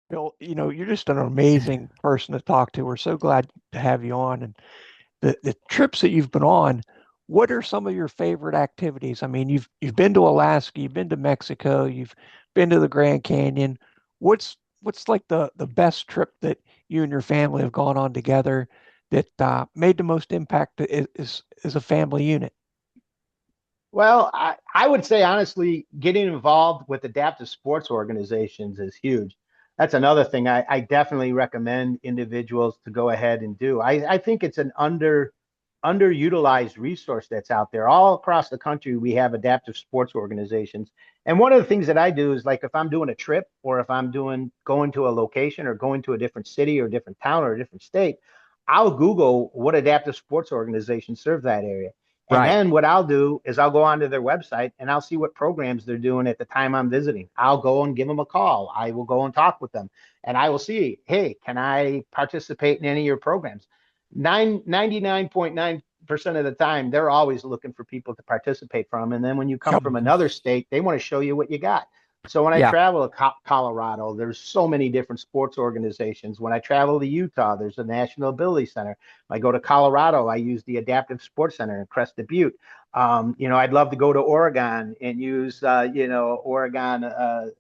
Bill, you're just an amazing person to talk to. We're so glad to have you on. And the trips that you've been on, what are some of your favorite activities? I mean, you've been to Alaska, you've been to Mexico, you've been to the Grand Canyon. What's like the best trip that you and your family have gone on together that made the most impact as a family unit? Well, I would say honestly, getting involved with adaptive sports organizations is huge. That's another thing I definitely recommend individuals to go ahead and do. I think it's an underutilized resource that's out there. All across the country, we have adaptive sports organizations. And one of the things that I do is like if I'm doing a trip or if I'm going to a location or going to a different city or different town or a different state, I'll Google what adaptive sports organizations serve that area. And Right. then what I'll do is I'll go onto their website and I'll see what programs they're doing at the time I'm visiting. I'll go and give them a call. I will go and talk with them and I will see, hey, can I participate in any of your programs? 99.9% of the time, they're always looking for people to participate from. And then when you come Yep. from another state, they want to show you what you got. So when I Yeah. travel to Colorado, there's so many different sports organizations. When I travel to Utah, there's a National Ability Center. I go to Colorado, I use the Adaptive Sports Center in Crested Butte. I'd love to go to Oregon and use, Oregon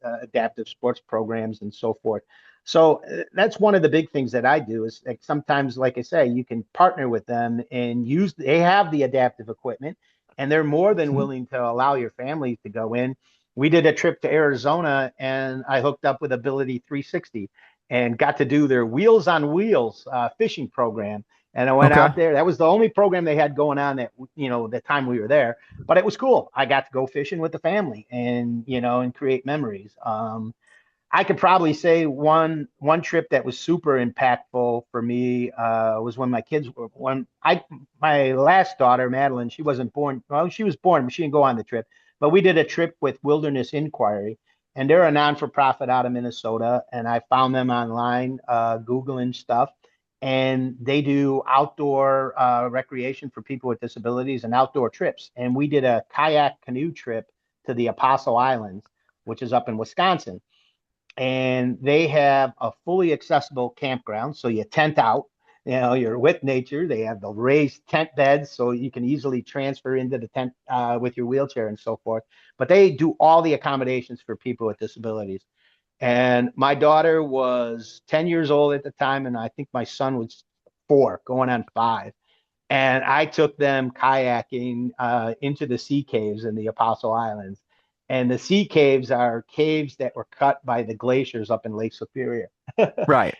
adaptive sports programs and so forth. So that's one of the big things that I do is like sometimes, like I say, you can partner with them and they have the adaptive equipment and they're more than Mhm. willing to allow your family to go in. We did a trip to Arizona and I hooked up with Ability 360 and got to do their Wheels on Wheels fishing program. And I went Okay. out there. That was the only program they had going on the time we were there. But it was cool. I got to go fishing with the family and create memories. I could probably say one trip that was super impactful for me was when my kids were when I my last daughter Madeline, she wasn't born. Well, she was born, but she didn't go on the trip. But we did a trip with Wilderness Inquiry, and they're a non-for-profit out of Minnesota. And I found them online, googling stuff, and they do outdoor recreation for people with disabilities and outdoor trips. And we did a kayak canoe trip to the Apostle Islands, which is up in Wisconsin, and they have a fully accessible campground. So you tent out, you're with nature. They have the raised tent beds, so you can easily transfer into the tent with your wheelchair and so forth. But they do all the accommodations for people with disabilities. And my daughter was 10 years old at the time, and I think my son was 4, going on 5. And I took them kayaking into the sea caves in the Apostle Islands. And the sea caves are caves that were cut by the glaciers up in Lake Superior. Right.